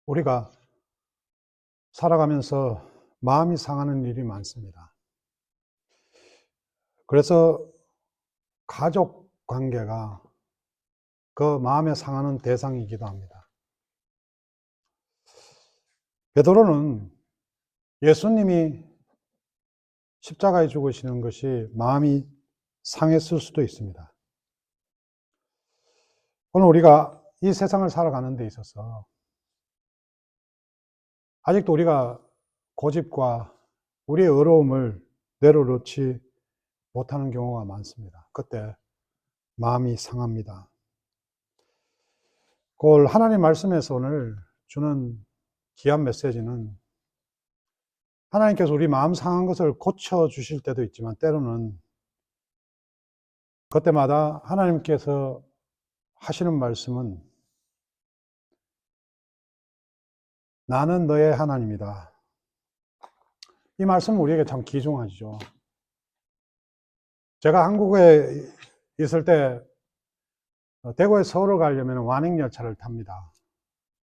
우리가 살아가면서 마음이 상하는 일이 많습니다. 그래서 가족 관계가 그 마음에 상하는 대상이기도 합니다. 베드로는 예수님이 십자가에 죽으시는 것이 마음이 상했을 수도 있습니다. 오늘 우리가 이 세상을 살아가는 데 있어서 아직도 우리가 고집과 우리의 어려움을 내려놓지 못하는 경우가 많습니다. 그때 마음이 상합니다. 그 하나님 말씀에서 오늘 주는 귀한 메시지는 하나님께서 우리 마음 상한 것을 고쳐주실 때도 있지만 때로는 그때마다 하나님께서 하시는 말씀은 나는 너의 하나님이다. 이 말씀은 우리에게 참 귀중하죠. 제가 한국에 있을 때 대구에 서울을 가려면 완행열차를 탑니다.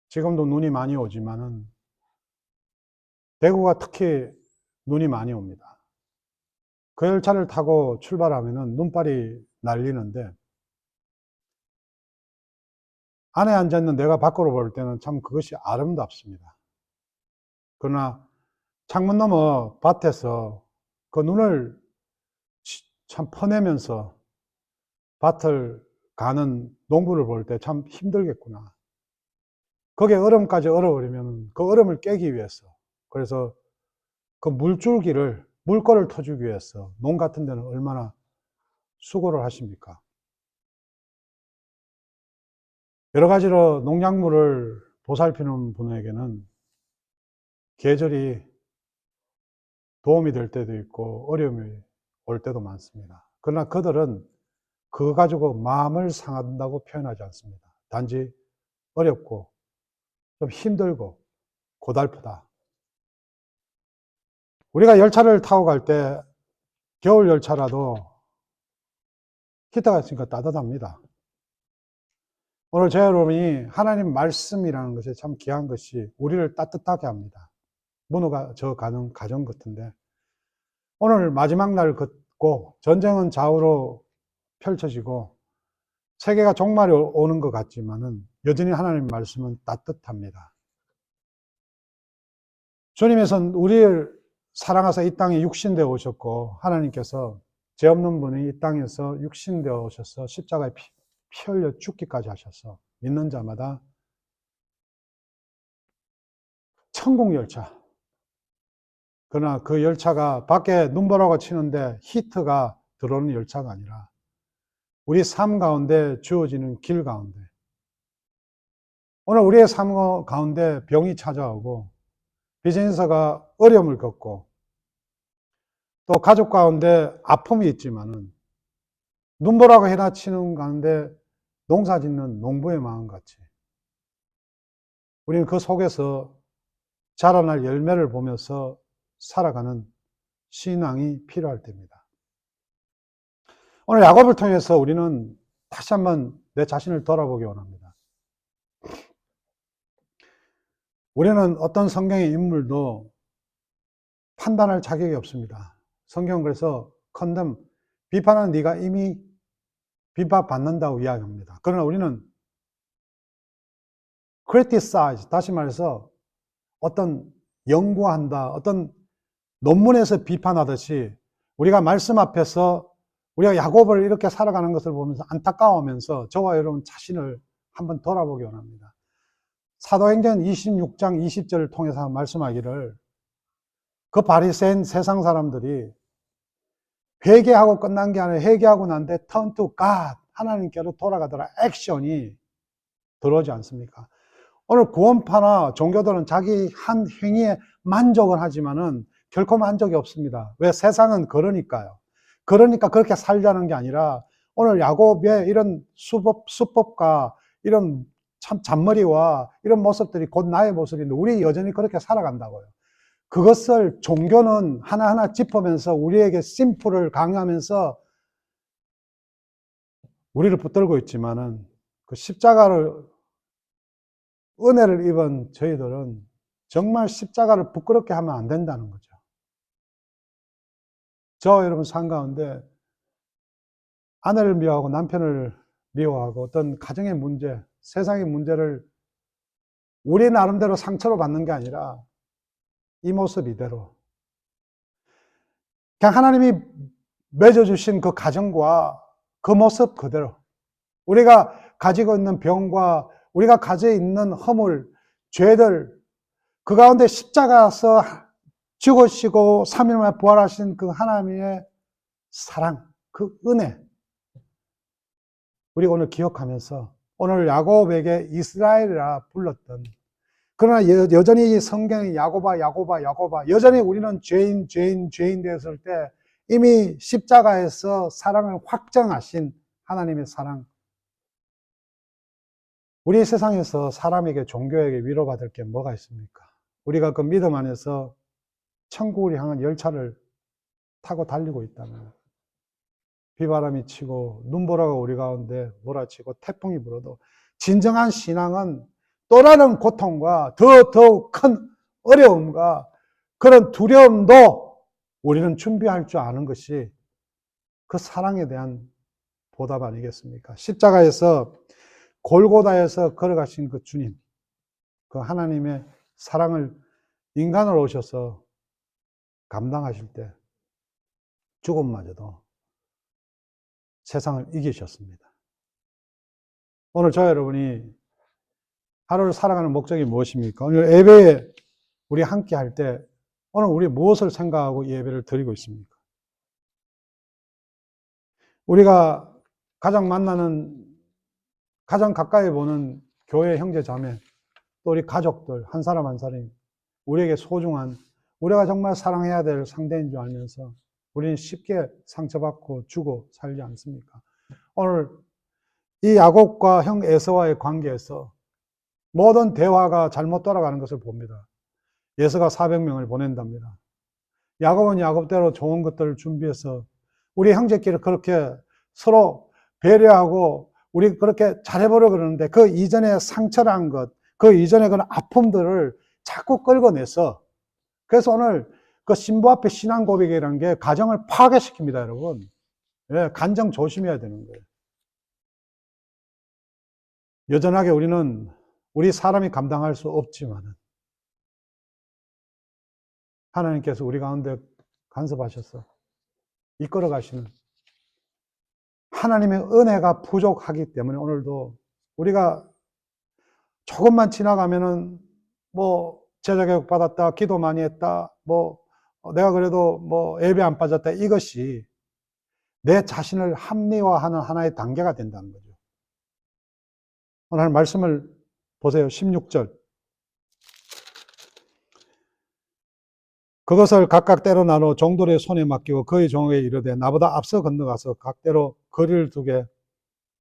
지금도 눈이 많이 오지만은 대구가 특히 눈이 많이 옵니다. 그 열차를 타고 출발하면은 눈발이 날리는데 안에 앉아있는 내가 밖으로 볼 때는 참 그것이 아름답습니다. 그러나 창문 너머 밭에서 그 눈을 참 퍼내면서 밭을 가는 농부를 볼 때 참 힘들겠구나. 거기에 얼음까지 얼어버리면 그 얼음을 깨기 위해서, 그래서 그 물줄기를, 물꼬를 터주기 위해서 농 같은 데는 얼마나 수고를 하십니까? 여러 가지로 농작물을 보살피는 분에게는 계절이 도움이 될 때도 있고 어려움이 올 때도 많습니다. 그러나 그들은 그거 가지고 마음을 상한다고 표현하지 않습니다. 단지 어렵고 좀 힘들고 고달프다. 우리가 열차를 타고 갈 때 겨울 열차라도 히터가 있으니까 따뜻합니다. 오늘 제 여러분이 하나님 말씀이라는 것이 참 귀한 것이 우리를 따뜻하게 합니다. 무너져 가는 가정 같은데 오늘 마지막 날 같고 전쟁은 좌우로 펼쳐지고 세계가 종말이 오는 것 같지만은 여전히 하나님 말씀은 따뜻합니다. 주님께서는 우리를 사랑하사 이 땅에 육신되어 오셨고 하나님께서 죄 없는 분이 이 땅에서 육신되어 오셔서 십자가에 피 흘려 죽기까지 하셔서 믿는 자마다 천국 열차, 그러나 그 열차가 밖에 눈보라가 치는데 히트가 들어오는 열차가 아니라 우리 삶 가운데 주어지는 길 가운데, 오늘 우리의 삶 가운데 병이 찾아오고 비즈니스가 어려움을 겪고 또 가족 가운데 아픔이 있지만은 눈보라가 해나치는 가운데 농사 짓는 농부의 마음같이 우리는 그 속에서 자라날 열매를 보면서 살아가는 신앙이 필요할 때입니다. 오늘 야곱을 통해서 우리는 다시 한번 내 자신을 돌아보기 원합니다. 우리는 어떤 성경의 인물도 판단할 자격이 없습니다. 성경은 그래서 컨덤, 비판하는 네가 이미 비판받는다고 이야기합니다. 그러나 우리는 criticize, 다시 말해서 어떤 연구한다, 어떤 논문에서 비판하듯이 우리가 말씀 앞에서 우리가 야곱을 이렇게 살아가는 것을 보면서 안타까워하면서 저와 여러분 자신을 한번 돌아보기 원합니다. 사도행전 26장 20절을 통해서 말씀하기를 그 바리새인 세상 사람들이 회개하고 끝난 게 아니라 회개하고 난 뒤에 turn to God, 하나님께로 돌아가더라 액션이 들어오지 않습니까? 오늘 구원파나 종교들은 자기 한 행위에 만족을 하지만은 결코 만족이 없습니다. 왜? 세상은 그러니까요. 그러니까 그렇게 살자는 게 아니라 오늘 야곱의 이런 수법과 이런 참 잔머리와 이런 모습들이 곧 나의 모습인데 우리 여전히 그렇게 살아간다고요. 그것을 종교는 하나하나 짚으면서 우리에게 심플을 강요하면서 우리를 붙들고 있지만은 그 십자가를 은혜를 입은 저희들은 정말 십자가를 부끄럽게 하면 안 된다는 거죠. 저 여러분 삶 가운데 아내를 미워하고 남편을 미워하고 어떤 가정의 문제, 세상의 문제를 우리 나름대로 상처로 받는 게 아니라 이 모습 이대로 그냥 하나님이 맺어주신 그 가정과 그 모습 그대로 우리가 가지고 있는 병과 우리가 가지고 있는 허물, 죄들 그 가운데 십자가에서 죽으시고 3일 만에 부활하신 그 하나님의 사랑, 그 은혜 우리 오늘 기억하면서 오늘 야곱에게 이스라엘이라 불렀던 그러나 여전히 성경이 야곱아 야곱아 야곱아 여전히 우리는 죄인 되었을 때 이미 십자가에서 사랑을 확정하신 하나님의 사랑 우리 세상에서 사람에게 종교에게 위로받을 게 뭐가 있습니까? 우리가 그 믿음 안에서 천국을 향한 열차를 타고 달리고 있다면 비바람이 치고 눈보라가 우리 가운데 몰아치고 태풍이 불어도 진정한 신앙은 또 다른 고통과 더욱 큰 어려움과 그런 두려움도 우리는 준비할 줄 아는 것이 그 사랑에 대한 보답 아니겠습니까? 십자가에서 골고다에서 걸어가신 그 주님, 그 하나님의 사랑을 인간으로 오셔서 감당하실 때 죽음마저도 세상을 이기셨습니다. 오늘 저 여러분이 하루를 살아가는 목적이 무엇입니까? 오늘 예배에 우리 함께 할 때 오늘 우리 무엇을 생각하고 예배를 드리고 있습니까? 우리가 가장 만나는 가장 가까이 보는 교회 형제 자매 또 우리 가족들 한 사람 한 사람이 우리에게 소중한 우리가 정말 사랑해야 될 상대인 줄 알면서 우리는 쉽게 상처받고 주고 살지 않습니까? 오늘 이 야곱과 형 에서와의 관계에서 모든 대화가 잘못 돌아가는 것을 봅니다. 에서가 400명을 보낸답니다. 야곱은 야곱대로 좋은 것들을 준비해서 우리 형제끼리 그렇게 서로 배려하고 우리 그렇게 잘해보려고 그러는데 그 이전에 상처란 것, 그 이전에 그런 아픔들을 자꾸 끌어내서 그래서 오늘 그 신부 앞에 신앙 고백이라는 게 가정을 파괴시킵니다, 여러분. 예, 간정 조심해야 되는 거예요. 여전하게 우리 사람이 감당할 수 없지만은 하나님께서 우리 가운데 간섭하셔서 이끌어 가시는 하나님의 은혜가 부족하기 때문에 오늘도 우리가 조금만 지나가면은 뭐 제자교육 받았다, 기도 많이 했다, 내가 그래도 예배 안 빠졌다 이것이 내 자신을 합리화하는 하나의 단계가 된다는 거죠. 오늘 말씀을 보세요. 16절. 그것을 각각 때로 나눠 종들의 손에 맡기고 그의 종에게 이르되 나보다 앞서 건너가서 각대로 거리를 두게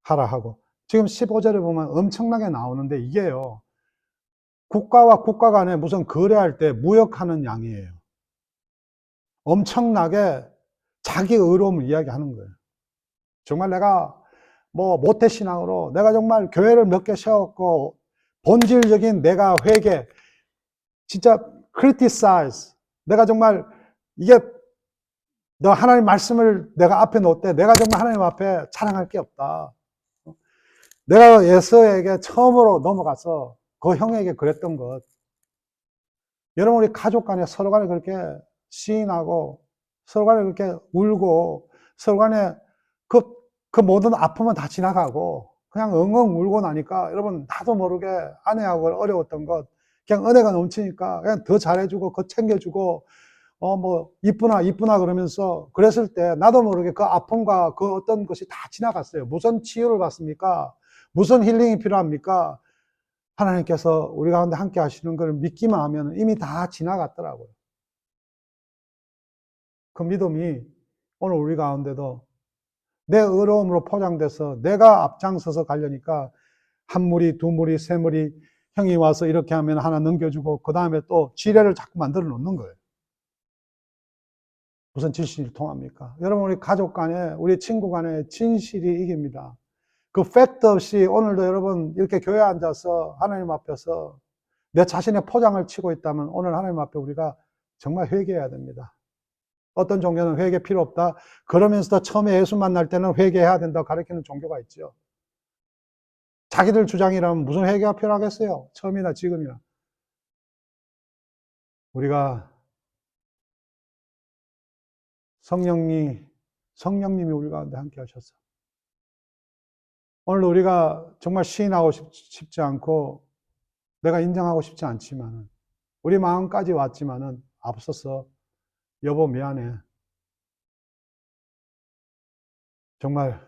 하라 하고 지금 15절에 보면 엄청나게 나오는데 이게요. 국가와 국가 간에 무슨 거래할 때 무역하는 양이에요. 엄청나게 자기 의로움을 이야기하는 거예요. 정말 내가 모태신앙으로 내가 정말 교회를 몇 개 세웠고 본질적인 내가 회개 진짜 criticize 내가 정말 이게 너 하나님 말씀을 내가 앞에 놓을 때 내가 정말 하나님 앞에 자랑할 게 없다. 내가 에서에게 처음으로 넘어가서 그 형에게 그랬던 것 여러분 우리 가족 간에 서로 간에 그렇게 시인하고 서로 간에 그렇게 울고 서로 간에 그 모든 아픔은 다 지나가고 그냥 엉엉 울고 나니까 여러분 나도 모르게 아내하고 어려웠던 것 그냥 은혜가 넘치니까 그냥 더 잘해주고 더 챙겨주고 이쁘나 그러면서 그랬을 때 나도 모르게 그 아픔과 그 어떤 것이 다 지나갔어요. 무슨 치유를 받습니까? 무슨 힐링이 필요합니까? 하나님께서 우리 가운데 함께 하시는 걸 믿기만 하면 이미 다 지나갔더라고요. 그 믿음이 오늘 우리 가운데도 내 의로움으로 포장돼서 내가 앞장서서 가려니까 한 무리, 두 무리, 세 무리 형이 와서 이렇게 하면 하나 넘겨주고 그 다음에 또 지뢰를 자꾸 만들어 놓는 거예요. 무슨 진실이 통합니까? 여러분 우리 가족 간에 우리 친구 간에 진실이 이깁니다. 그 팩트 없이 오늘도 여러분 이렇게 교회에 앉아서 하나님 앞에서 내 자신의 포장을 치고 있다면 오늘 하나님 앞에 우리가 정말 회개해야 됩니다. 어떤 종교는 회개 필요 없다. 그러면서도 처음에 예수 만날 때는 회개해야 된다고 가르치는 종교가 있죠. 자기들 주장이라면 무슨 회개가 필요하겠어요? 처음이나 지금이나. 우리가 성령님이 우리 가운데 함께 하셔서 오늘 우리가 정말 시인하고 싶지 않고 내가 인정하고 싶지 않지만은 우리 마음까지 왔지만은 앞서서 여보 미안해. 정말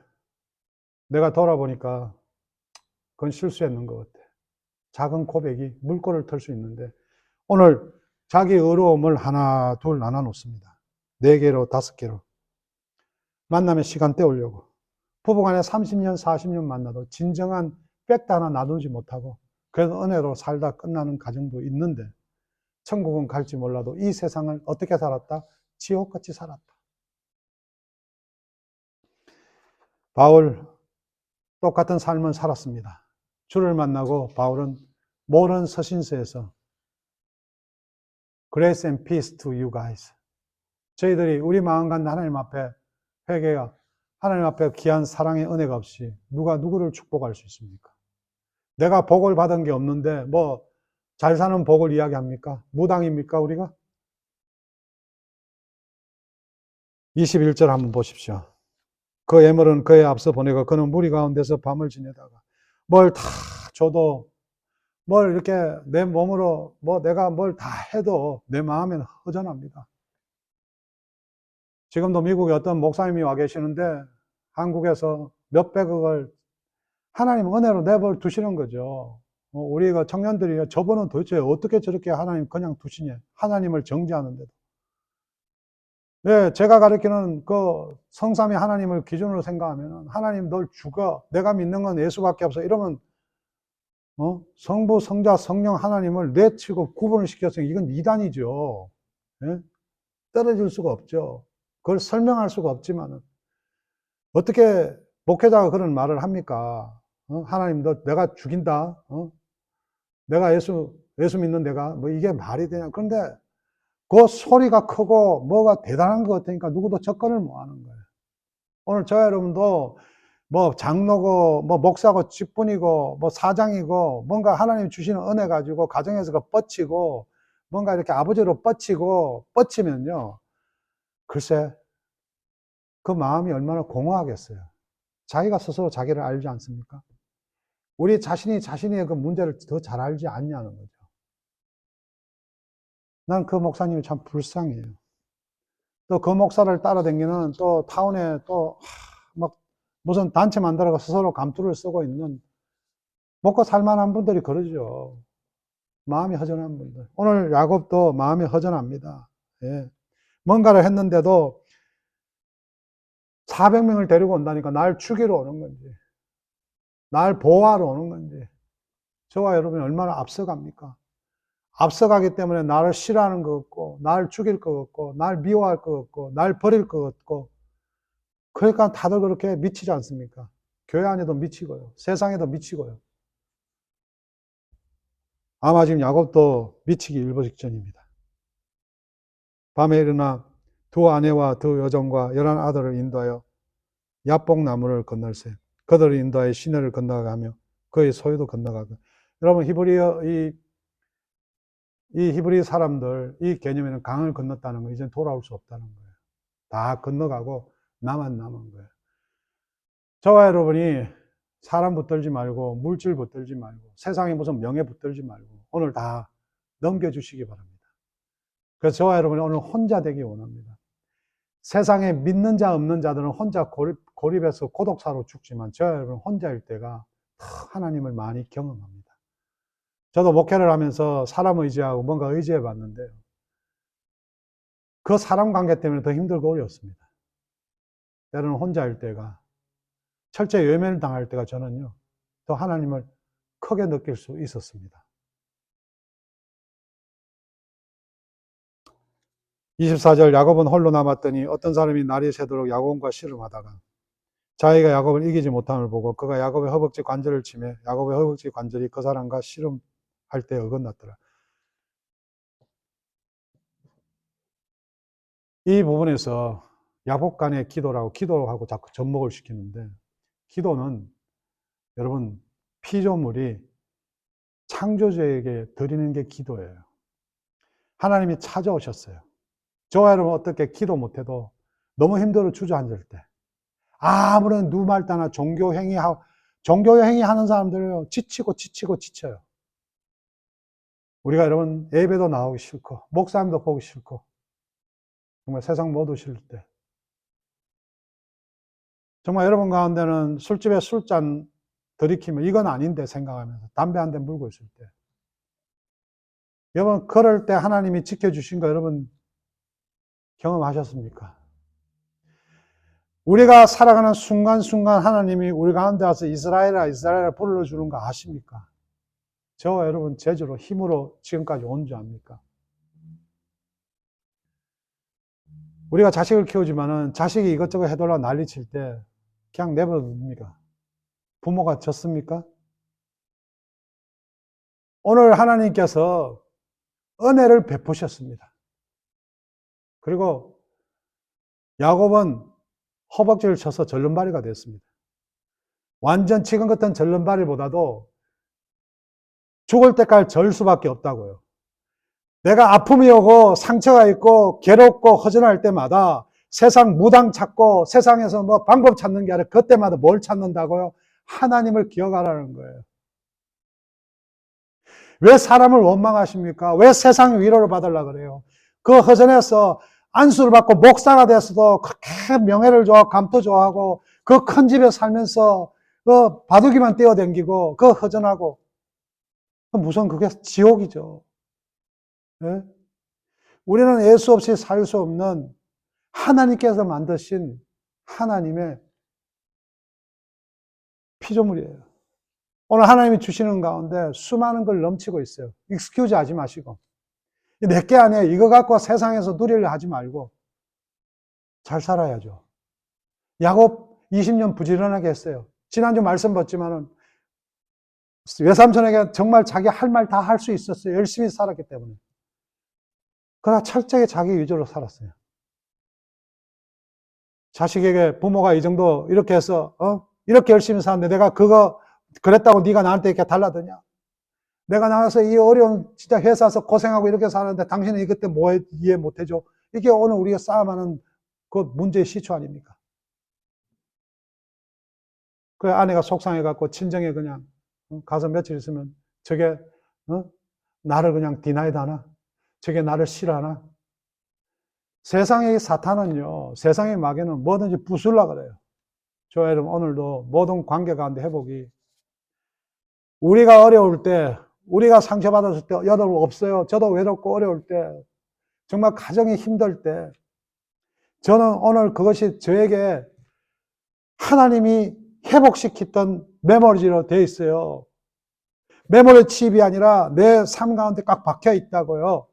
내가 돌아보니까 그건 실수했는 것 같아. 작은 고백이 물꼬를 틀 수 있는데 오늘 자기 의로움을 하나 둘 나눠 놓습니다. 4개로 5개로 만남의 시간 때우려고 부부간에 30년 40년 만나도 진정한 팩트 하나 나누지 못하고 그래서 은혜로 살다 끝나는 가정도 있는데 천국은 갈지 몰라도 이 세상을 어떻게 살았다? 지옥같이 살았다. 바울 똑같은 삶을 살았습니다. 주를 만나고 바울은 모든 서신서에서 Grace and peace to you guys. 저희들이 우리 마음 간다 하나님 앞에 회개가 하나님 앞에 귀한 사랑의 은혜가 없이 누가 누구를 축복할 수 있습니까? 내가 복을 받은 게 없는데 뭐 잘 사는 복을 이야기합니까? 무당입니까 우리가? 21절 한번 보십시오. 그 예물은 그에 앞서 보내고 그는 무리 가운데서 밤을 지내다가 뭘 다 줘도 뭘 이렇게 내 몸으로 뭐 내가 뭘 다 해도 내 마음에는 허전합니다. 지금도 미국에 어떤 목사님이 와 계시는데 한국에서 몇백억을 하나님 은혜로 내버려 두시는 거죠. 우리가 청년들이 저분은 도대체 어떻게 저렇게 하나님 그냥 두시냐. 하나님을 정죄하는데도. 네, 제가 가르치는 그 성삼위 하나님을 기준으로 생각하면 하나님 널 죽어. 내가 믿는 건 예수밖에 없어. 이러면 성부, 성자, 성령 하나님을 내치고 구분을 시켜서 이건 이단이죠. 네? 떨어질 수가 없죠. 그걸 설명할 수가 없지만은 어떻게 목회자가 그런 말을 합니까? 하나님 너 내가 죽인다. 내가 예수 믿는 내가 뭐 이게 말이 되냐? 그런데 그 소리가 크고 뭐가 대단한 것 같으니까 누구도 접근을 못 하는 거예요. 오늘 저 여러분도 뭐 장로고 뭐 목사고 직분이고 뭐 사장이고 뭔가 하나님 주시는 은혜 가지고 가정에서 뻗치고 뭔가 이렇게 아버지로 뻗치면요. 글쎄 그 마음이 얼마나 공허하겠어요. 자기가 스스로 자기를 알지 않습니까? 우리 자신이 자신의 그 문제를 더 잘 알지 않냐는 거죠. 난 그 목사님이 참 불쌍해요. 또 그 목사를 따라다니는 또 타운에 또 막 무슨 단체 만들어서 스스로 감투를 쓰고 있는 먹고 살만한 분들이 그러죠. 마음이 허전한 분들. 오늘 야곱도 마음이 허전합니다. 예. 뭔가를 했는데도 400명을 데리고 온다니까 날 죽이러 오는 건지 날 보호하러 오는 건지 저와 여러분이 얼마나 앞서갑니까? 앞서가기 때문에 나를 싫어하는 것 같고 날 죽일 것 같고 날 미워할 것 같고 날 버릴 것 같고 그러니까 다들 그렇게 미치지 않습니까? 교회 안에도 미치고요. 세상에도 미치고요. 아마 지금 야곱도 미치기 일보 직전입니다. 밤에 일어나 두 아내와 두 여종과 11 아들을 인도하여 야복나무를 건널세. 그들을 인도하여 시내를 건너가며 그의 소유도 건너가고. 여러분 이 히브리 사람들 이 개념에는 강을 건넜다는 거 이제 돌아올 수 없다는 거예요. 다 건너가고 나만 남은 거예요. 저와 여러분이 사람 붙들지 말고 물질 붙들지 말고 세상에 무슨 명예 붙들지 말고 오늘 다 넘겨주시기 바랍니다. 그래서 저와 여러분이 오늘 혼자 되기 원합니다. 세상에 믿는 자 없는 자들은 혼자 고립해서 고독사로 죽지만 저와 여러분 혼자일 때가 하나님을 많이 경험합니다. 저도 목회를 하면서 사람 의지하고 뭔가 의지해 봤는데요. 그 사람 관계 때문에 더 힘들고 어렵습니다. 때로는 혼자일 때가 철저히 외면을 당할 때가 저는요. 더 하나님을 크게 느낄 수 있었습니다. 24절 야곱은 홀로 남았더니 어떤 사람이 날이 새도록 야곱과 씨름하다가 자기가 야곱을 이기지 못함을 보고 그가 야곱의 허벅지 관절을 치매 야곱의 허벅지 관절이 그 사람과 씨름할 때 어긋났더라. 이 부분에서 야곱 간의 기도라고 기도하고 자꾸 접목을 시키는데 기도는 여러분 피조물이 창조주에게 드리는 게 기도예요. 하나님이 찾아오셨어요. 저와 여러분 어떻게 기도 못해도 너무 힘들어 주저앉을 때 아무런 누말따나 종교행위 하는 사람들은 지치고 우리가 여러분 예배도 나오기 싫고 목사님도 보기 싫고 정말 세상 모두 싫을 때 정말 여러분 가운데는 술집에 술잔 들이키면 이건 아닌데 생각하면서 담배 한 대 물고 있을 때 여러분 그럴 때 하나님이 지켜주신 거 여러분 경험하셨습니까? 우리가 살아가는 순간순간 하나님이 우리 가운데 와서 이스라엘아 불러주는 거 아십니까? 저와 여러분 제주로 힘으로 지금까지 온 줄 압니까? 우리가 자식을 키우지만은 자식이 이것저것 해달라 난리 칠 때 그냥 내버려둡니까? 부모가 졌습니까? 오늘 하나님께서 은혜를 베푸셨습니다. 그리고 야곱은 허벅지를 쳐서 절름발이가 됐습니다. 완전 지금 같은 절름발이보다도 죽을 때까지 절 수밖에 없다고요. 내가 아픔이 오고 상처가 있고 괴롭고 허전할 때마다 세상 무당 찾고 세상에서 뭐 방법 찾는 게 아니라 그때마다 뭘 찾는다고요? 하나님을 기억하라는 거예요. 왜 사람을 원망하십니까? 왜 세상 위로를 받으려고 그래요? 그 허전해서 안수를 받고 목사가 됐어도 그렇게 명예를 좋아하고 감도 좋아하고 그 큰 집에 살면서 그 바둑이만 뛰어댕기고 그 허전하고 무슨 그게 지옥이죠. 네? 우리는 예수 없이 살 수 없는 하나님께서 만드신 하나님의 피조물이에요. 오늘 하나님이 주시는 가운데 수많은 걸 넘치고 있어요. 익스큐즈 하지 마시고 내게 아니에요. 이거 갖고 세상에서 누리려 하지 말고 잘 살아야죠. 야곱 20년 부지런하게 했어요. 지난주 말씀 봤지만은 외삼촌에게 정말 자기 할 말 다 할 수 있었어요. 열심히 살았기 때문에. 그러나 철저하게 자기 위주로 살았어요. 자식에게 부모가 이 정도 이렇게 해서 이렇게 열심히 사는데 내가 그거 그랬다고 네가 나한테 이렇게 달라드냐? 내가 나가서 이 어려운 진짜 회사에서 고생하고 이렇게 사는데 당신은 이것 때문에 뭐 이해 못해줘? 이게 오늘 우리가 싸움하는 그 문제의 시초 아닙니까? 그 아내가 속상해갖고 친정에 그냥 가서 며칠 있으면 저게 나를 그냥 디나이드 하나? 저게 나를 싫어하나? 세상의 사탄은요, 세상의 마귀는 뭐든지 부술라 그래요. 저 여러분 오늘도 모든 관계 가운데 회복이 우리가 어려울 때 우리가 상처받았을 때 여러분 없어요. 저도 외롭고 어려울 때 정말 가정이 힘들 때 저는 오늘 그것이 저에게 하나님이 회복시켰던 메모리로 되어 있어요. 메모리 칩이 아니라 내 삶 가운데 꽉 박혀 있다고요.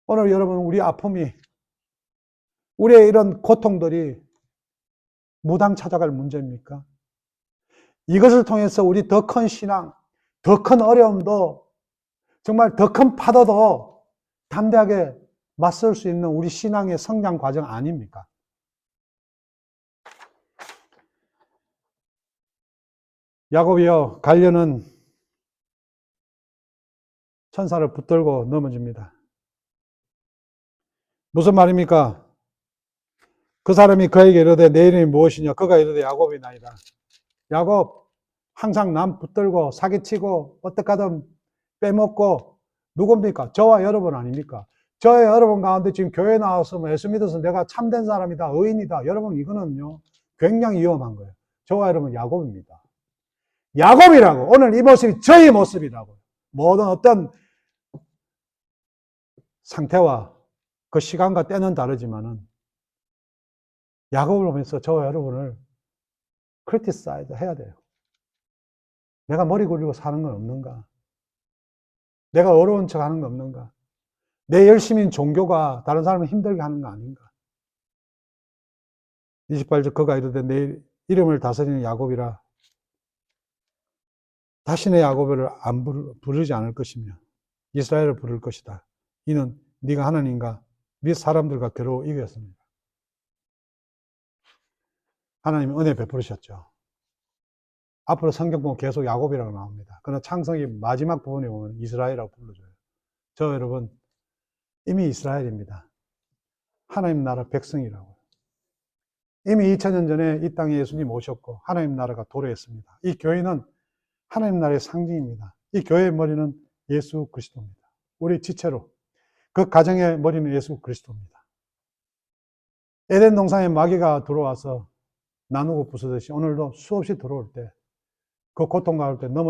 오늘 여러분 우리 아픔이 우리의 이런 고통들이 무당 찾아갈 문제입니까? 이것을 통해서 우리 더 큰 신앙, 더 큰 어려움도 정말 더 큰 파도도 담대하게 맞설 수 있는 우리 신앙의 성장 과정 아닙니까? 야곱이요, 갈려는 천사를 붙들고 넘어집니다. 무슨 말입니까? 그 사람이 그에게 이르되 내 이름이 무엇이냐? 그가 이르되 야곱이나이다. 야곱, 항상 남 붙들고 사기치고 어떻게든 빼먹고 누굽니까? 저와 여러분 아닙니까? 저와 여러분 가운데 지금 교회 나와서 예수 믿어서 내가 참된 사람이다, 의인이다. 여러분 이거는요 굉장히 위험한 거예요. 저와 여러분 야곱입니다. 야곱이라고. 오늘 이 모습이 저희 모습이라고. 모든 어떤 상태와 그 시간과 때는 다르지만은 야곱을 보면서 저와 여러분을 크리티사이드 해야 돼요. 내가 머리 굴리고 사는 건 없는가? 내가 어려운 척 하는 거 없는가? 내 열심인 종교가 다른 사람을 힘들게 하는 거 아닌가? 28절 그가 이르되 내 이름을 다스리는 야곱이라 다시내 야곱을 안 부르지 않을 것이며 이스라엘을 부를 것이다. 이는 네가 하나님과 및 사람들과 겨루 이겼습니다. 하나님이 은혜 베푸셨죠. 앞으로 성경 보면 계속 야곱이라고 나옵니다. 그러나 창세기 마지막 부분에 보면 이스라엘이라고 불러줘요. 저 여러분 이미 이스라엘입니다. 하나님 나라 백성이라고요. 이미 2000년 전에 이 땅에 예수님 오셨고 하나님 나라가 도래했습니다. 이 교회는 하나님 나라의 상징입니다. 이 교회의 머리는 예수 그리스도입니다. 우리 지체로 그 가정의 머리는 예수 그리스도입니다. 에덴 동산에 마귀가 들어와서 나누고 부수듯이 오늘도 수없이 들어올 때 그 고통 가운데 넘어